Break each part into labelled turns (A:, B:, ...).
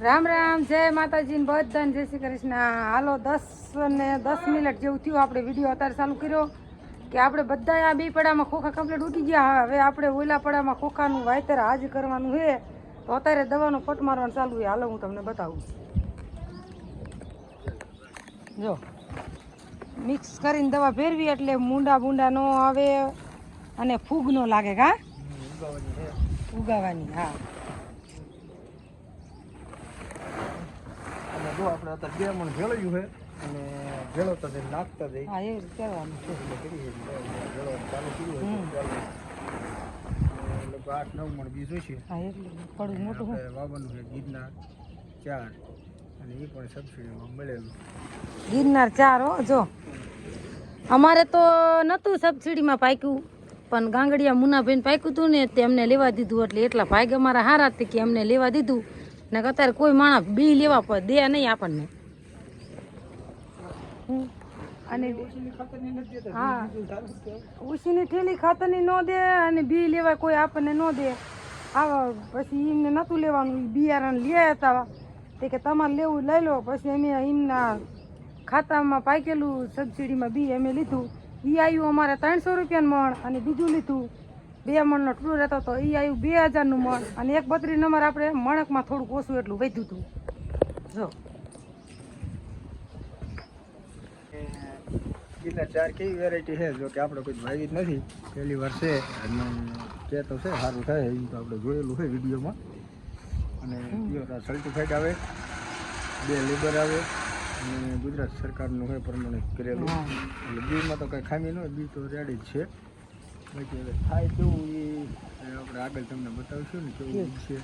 A: રામ રામ, જય માતાજી ને બધાને જય શ્રી કૃષ્ણ. હાલો 10 ને 10 મિનિટ જેવું થયું આપણે વિડીયો અત્યારે ચાલુ કર્યો કે આપણે બધા આ બે પડામાં ખોખા કમ્પ્લીટ ઉગી ગયા. હવે આપણે ઓલા પડામાં ખોખાનું વાયતર હાજ કરવાનું છે, તો અત્યારે દવાનો ફટ મારવાનું ચાલુ છે. હાલો હું તમને બતાવું. જો મિક્સ કરીને દવા ફેરવી એટલે મૂંડા બુંડા ન આવે અને ફૂગ ન લાગે. કા ઉગાવાની? હા.
B: જો આપણે અત્યારે 2 મણ ભેળવ્યું છે અને ભેળવતા જઈને નાખતા જઈ.
A: હા, એવું કરવાનું છે.
B: ભેળવવાનું ચાલુ કર્યું હોય લગભગ 8-9 મણ બીજ છે.
A: હા, એટલે પડું મોટું
B: આપણે વાવવાનું છે ગિરનાર 4 અને એ પણ સબસિડીમાં મળેલું.
A: ગિરનાર 4 હો. જો અમારે તો નહોતું સબસિડીમાં પાક્યું, પણ ગાંગડિયા મુનાભાઈને પાક્યું હતું ને તેમને લેવા દીધું. એટલે એટલા ભાગ અમારા સારા હતા કે એમને લેવા દીધું. ને અત્યારે કોઈ માણસ બી લેવા પડે દે નહીં આપણને. અને હા, ઉસીની ઠેલી ખાતરની ન દે અને બી લેવા કોઈ આપણને ન દે. આવા પછી એમને નહોતું લેવાનું. બિયારણ લે હતા તે કે તમારે લેવું લઈ લો. પછી અમે એમના ખાતામાં પાકેલું સબસિડીમાં બી અમે લીધું. એ આવ્યું અમારે 300 રૂપિયાનું મણ. અને બીજું લીધું 2 મણનો ટૂર રહેતો હતો, એ આવ્યું 2000નું મણ. અને 132 નંબર આપણે મણકમાં થોડુંક ઓછું એટલું વધ્યું હતું. જો
B: ગિરનાર 4 કેવી વેરાયટી છે, જો કે આપણે કોઈ વાવી જ નથી, પહેલી વાર છે અને કે તો છે સારું થાય એ તો આપણે જોયેલું છે વિડીયોમાં. અને સર્ટિફાઈડ આવે, 2 લેબર આવે અને ગુજરાત સરકારનું છે પ્રમાણે કરેલું. એટલે બીજમાં તો કંઈ ખામી ન હોય, બીજ તો રેડી જ છે. બાકી હવે થાય કેવું એ આપણે આગળ તમને બતાવીશું ને કેવું છે.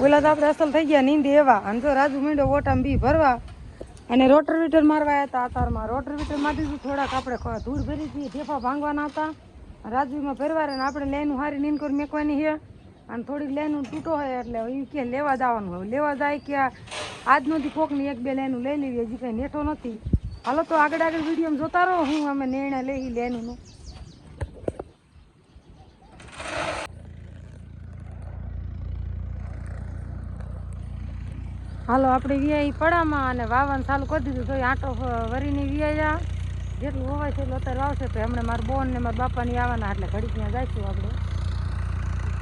A: ઓલા તો આપણે અસલ થઈ ગયા નીંદી એવા. અને જો રાજુ મીંડો ઓટામાં બી ભરવા અને રોટર વીટર મારવા આવ્યા હતા. અતારમાં રોટર વીટર મારી દીધું. થોડાક આપણે ધૂળ ભરી હતી, ઢેફા ભાંગવાના હતા. રાજુમાં ભરવા ને આપણે લેનું હારી નીંદ કરી મેકવાની છે. અને થોડીક લેનું તૂટો હોય એટલે એ કે લેવા જવાનું હોય. લેવા જાય કે આજ નથી કોકની 1-2 લેનું લઈ લેવી, હજી કંઈ નેઠો નથી. હાલો તો આગળ વિડીયોમાં જોતા રહો. હું અમે નિર્ણય લઈ લેનું. હાલો આપણે વિયાઈ પડામાં અને વાવવાનું ચાલુ કરી દીધું. તો આંટો વરીની વિયાયા જેટલું હોવાય છે એટલું અત્યારે વાવશે. તો હમણાં મારા બોન ને મારા બાપાની આવવાના એટલે ઘડીક ત્યાં જઈશું આપણે.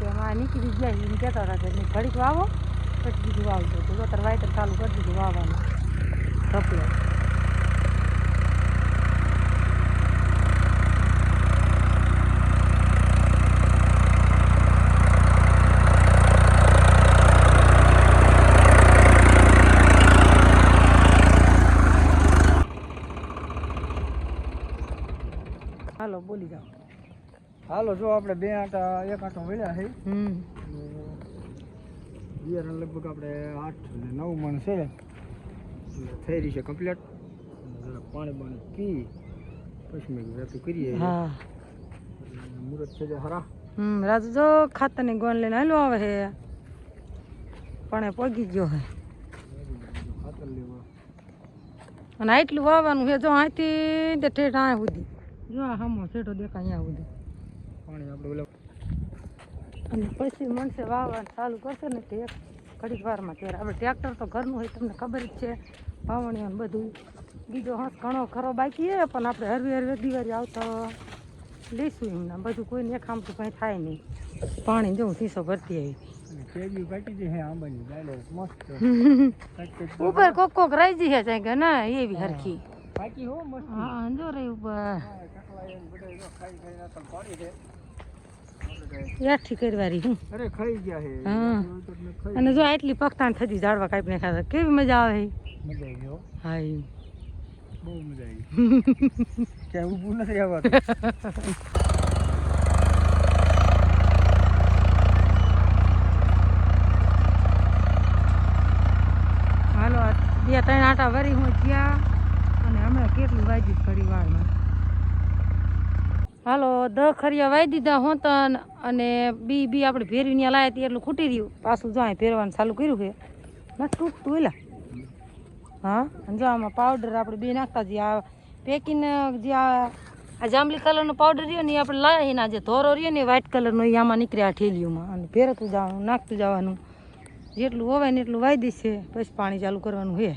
A: એમાં નીકળી જાય એમ કહેતા હતા કે ઘડીક વાવો પછી બીજું વાવજો. તો અત્યારે વાયતર ચાલુ કરી દીધું વાવવાનું. કપલે હાલો બોલી જાઓ.
B: હાલો જો આપણે 2 આંટા 1 આંટો વળ્યા છે. બિયારણ લગભગ આપણે 8 અને 9 મણ છે. થઈ રહી છે કમ્પ્લીટ. જરા પાણી પી પછી મેં વેતું કરીએ.
A: હા,
B: મુહૂર્ત છે હરા.
A: રાજુ જો ખાતરની ગોન લઈને હાલો આવે છે, પણ એ પગી ગયો છે.
B: ખાતર લેવા
A: અને આટલું વાવવાનું છે. જો અહીંથી ઠેઠ અહીંયા સુધી. જો આ હમો છેટો દેખાય અહીંયા સુધી
B: પાણી આપણે
A: અને પછી મનસે વાવવાનું ચાલુ કરશે ને તે ઘડીક વારમાં ત્યારે આપણે ટ્રેક્ટર તો ઘરનું હોય, તમને ખબર જ છે. વાવણીઓ બધું બીજો હંસ ઘણો ખરો બાકી છે, પણ આપણે હરવે દિવાળી આવતા લઈશું એમના. બધું કોઈને એક આમ તો કંઈ થાય નહીં. પાણી જવું શીશો ભરતી આવી ઉપર કોક રહી છે જાય કે ના એવી હરખી. હા જો રહી ઉપર યાઠી કરવારી હું.
B: અરે ખાઈ ગયા છે.
A: હા, અને જો આટલી પગતાણ થતી ઝાડવા કાપીને ખાતા કેવી મજા આવે.
B: મજા આવી ગયો.
A: હા એ
B: બહુ મજા આવી. ક્યાં ઊભું નથી આવતું.
A: હાલો 2-3 આટા વરી હું ગયા અને હમણાં કેટલું વાજી ઘડી વાળમાં. હાલો 10 ખરિયા વાઈ દીધા હોતન અને બી આપણે ભેરવી ત્યાં લાયા હતી એટલું ખૂટી રહ્યું. પાછું જો અહીં ફેરવાનું ચાલુ કર્યું છે. નથી તૂટતું એલા. હા, અને જો આમાં પાવડર આપણે બે નાખતા જઈએ. આ પેકિંગ જે આ જાંબલી કલરનો પાવડર રહ્યો ને એ આપણે લાવીને જે ધોરો રહ્યો ને વ્હાઇટ કલરનો એ આમાં નીકળે આ ઠેલીઓમાં. અને ફેરતું જવાનું, નાખતું જવાનું. જેટલું હોવાય ને એટલું વાઈ દઈશે, પછી પાણી ચાલુ કરવાનું છે.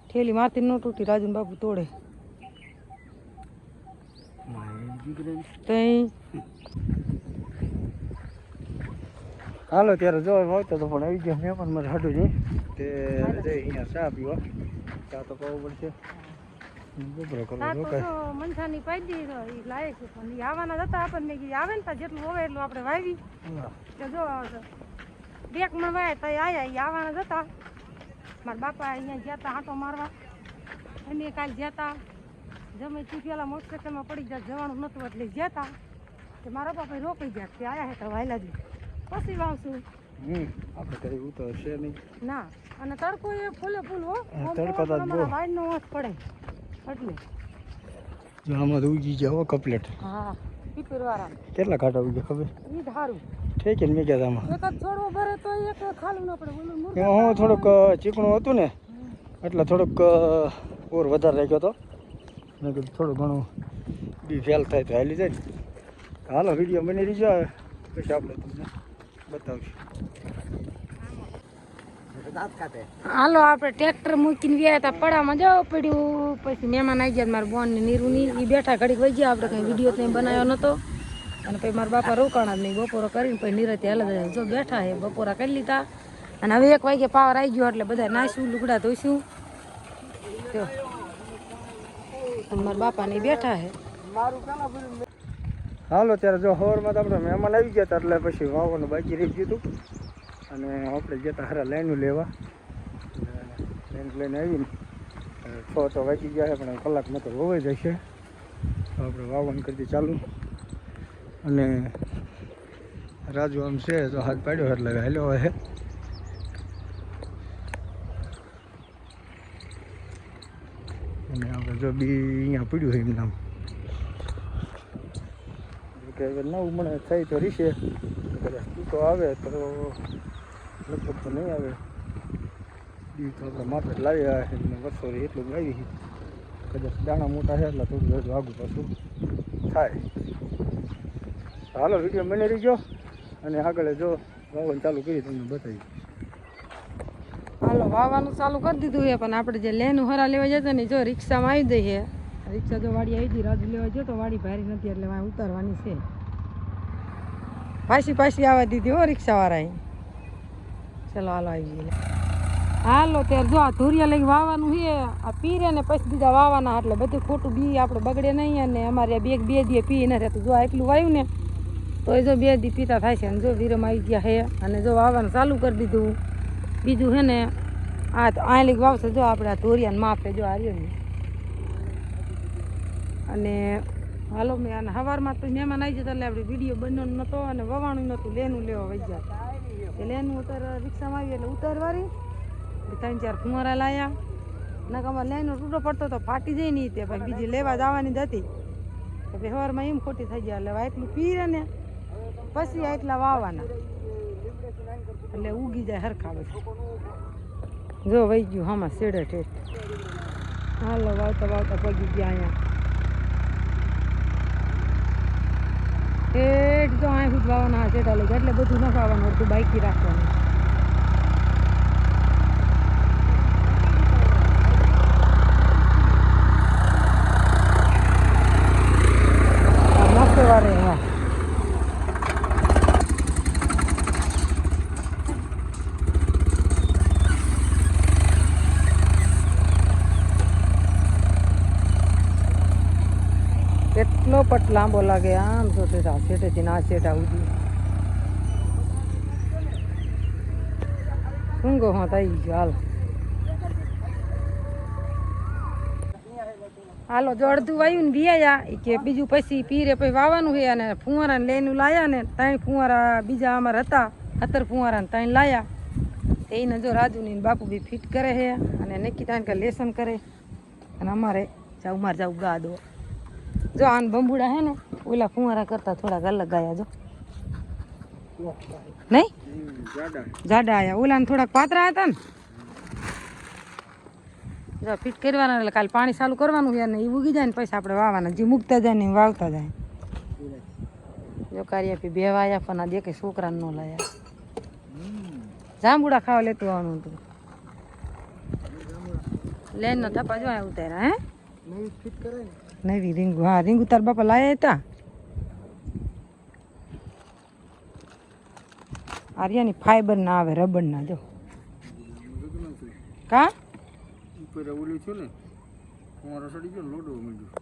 A: ઠેલી મારતી ન તૂટી, રાજુ બાપુ તોડે.
B: હાલો ત્યારે જો આવતો તો પણ આવી ગયા મહેમાન મારે હાડું નહીં તે અહીંયા ચા પીવા. ચા તો પાવું પડશે.
A: મનસાની પાઈ દીધી લાયક છે, પણ આવવાના હતા આપણને આવે ને જેટલું હોય એટલું આપણે વાવી. જો 2 મણ વાય તો આયા આવવાના હતા. મારા બાપા અહીંયા ગયા હતા આંટો મારવા, એને કાલે ગયા હતા. જમે તી પેલા મોટરસાઇકલમાં પડી જાય, જવાનું નહોતું એટલે ગયા હતા. કે મારા બાપા રોકાઈ ગયા, તે આયા હતા વાયલા દી પછી વાવશું.
B: આપણે કઈ ઉતરશે નહીં
A: ના, અને તડકો એ ફૂલે ફૂલ હો,
B: તડકો તો
A: વાયનો વાસ પડે એટલે
B: જો આમાં તો ઉગી ગયા હો કમ્પ્લીટ.
A: હા, પીપરવાળા
B: કેટલા કાંટા ઉગ્યા ખબર?
A: ઈ ધારું
B: ઠીક છે. મેં ગયા આમાં
A: એક જ છોડવો ભરે તો એક ખાલું ન પડે. બોલું
B: એમાં હું થોડુંક ચીકણું હતું ને એટલે થોડુંક ઓર વધારે રાખ્યો હતો. મેં કીધું થોડું ઘણું બી ફેલ થાય તો હાલી જાય ને. હાલો વિડીયો બની રહી જાય પછી આપણે તમને બતાવશું.
A: હાલો આપણે ટ્રેક્ટર મૂકીને ગયા હતા, પડામાં જવું પડ્યું. પછી મહેમાન આવી ગયા, મારા બોન ને નીરુની એ બેઠા ઘડીક વહી ગયા. આપણે કંઈ વિડીયો ત્યાં બનાવ્યો નહોતો. અને પછી મારા બાપા રોકાણા જ નહીં, બપોરો કરીને પછી નિરાતે હાલ જો બેઠા હે. બપોરા કરી લીધા અને હવે 1 વાગે પાવર આવી ગયો એટલે બધા નાશું, લુગડા ધોઈશું. મારા બાપા ને બેઠા હે.
B: હાલો ત્યારે જો સવારમાં તો આપણે મહેમાન આવી ગયા હતા એટલે પછી વાવવાનું બાકી રહી ગયું હતું. અને આપણે જતા હારા લાઈનું લેવા, લાઈન લઈને આવીને 6 તો વાગી ગયા છે, પણ કલાકમાં તો વવાઈ જશે. તો આપણે વાવવાનું કરી દઈએ ચાલુ. અને રાજુ આમ છે તો હાથ પાડ્યો એટલે હાલ્યો હોય છે. અને આપણે જો બી અહીંયા પડ્યું છે એમ નામ કે નવું મને થઈ તો રીશે, કદાચ ટીકો આવે તો લગભગ તો નહીં આવે. બી તો આપણે માપે લાવ્યા એટલે વર્ષો એટલું જ લાવી. કદાચ દાણા મોટા છે એટલે થોડું હજુ આગું પાછું થાય. હાલો વિડીયો બની રહીજો અને આગળ જો વાવવાનું ચાલુ કરી તમને બતાવી.
A: હાલો વાવવાનું ચાલુ કરી દીધું છે, પણ આપણે જે લેનું હરા લેવા જતા ને જો રિક્ષામાં આવી દઈએ. રિક્ષા જો વાડી આવી હતી, રાજુ લેવા ગયો તો વાડી ભારી નથી એટલે વાં ઉતારવાની છે. પાછી આવવા દીધી હો રિક્ષાવાળાએ. ચલો હાલો આવી ગઈ. હાલો ત્યારે જો આ ધોરિયા લઈ વાવવાનું છે. આ પીરે ને પછી બીજા વાવવાના એટલે બધું ખોટું બી આપણે બગડે નહીં. અને અમારે 2 દી પી ન રહેતું. જો આટલું વાવ્યું ને તો એ જો 2 દી પીતા થાય છે. અને જો વિરમ આવી ગયા છે અને જો વાવવાનું ચાલુ કરી દીધું. બીજું છે ને આ લીક વાવશે જો આપણે આ ધોરિયાને માપે જો આવ્યો ને. અને હાલો મેં અને સવારમાં તો મહેમાન આવી જતા એટલે આપણે વિડીયો બનવાનો નહોતો અને વવાણું નહોતું. લેનું લેવા વહી ગયા એ લેનું રિક્ષામાં આવી એટલે ઉતારવારી 3-4 ફુવારા લાવ્યા. નકામાં લેનો તૂટો પડતો તો ફાટી જાય નહીં. તે પછી બીજી લેવા જવાની જ હતી તો પછી સવારમાં એમ ખોટી થઈ ગયા. એટલે આટલું પીરે ને પછી આટલા વાવવાના એટલે ઉગી જાય હરખા બધું. જો વહી ગયું આમાં શેડે ઠેઠ. હાલો વાવતા પગી ગયા અહીંયા ઠેઠ. જો અહીં સુધી વાવવાના શેડા લઈ એટલે બધું ન ખાવાનું હતું, બાકી રાખવાનું. મસ્ત વારે હા કેટલો પટ લાંબો લાગે. આમ તો છેટેથી ના છેટા ઉડી ઊંઘો હા થઈ ગયો. હાલો જો અડધું વાયું ને વિયા કે બીજું પછી પીરે પછી વાવવાનું છે. અને ફુવારાને લઈને લાયા ને 3 ફુવારા બીજા અમારે હતા 17 ફુવારાને 3 લાયા. એને જો રાજુની બાપુ બી ફિટ કરે છે અને નક્કી કે લેસન કરે. અને અમારે જાવ ગા દો જો આન બંબુડા હે ને ઓલા ફુવારા કરતા થોડાક અલગ ગયા જો નહીં જાડા આયા. ઓલા ને થોડાક પાતળા હતા ને જો ફિટ કરવાના એટલે કાલે પાણી ચાલુ કરવાનું છે. અને એ ઉગી જાય ને પછી આપણે વાવવાના. જે મૂકતા જાય ને વાવતા જાય. જો કાર્યા પી 2 વાયા પણ આ દેખે છોકરાને ન લાયા. જાંબુડા ખાવા લેતું આવવાનું હતું. લેન નો થપ્પા જો અહીંયા ઉતાર્યા હે
B: નવી ફિટ કરાય ને
A: નવી રીંગુ. હા રીંગુ તાર બાપા લાયા હતા. આર્યાની ફાઈબર ના આવે રબર ના જો કા
B: ઉપર ઓલું થયું ને તમારો સડી ગયો લોડો માંડ્યો.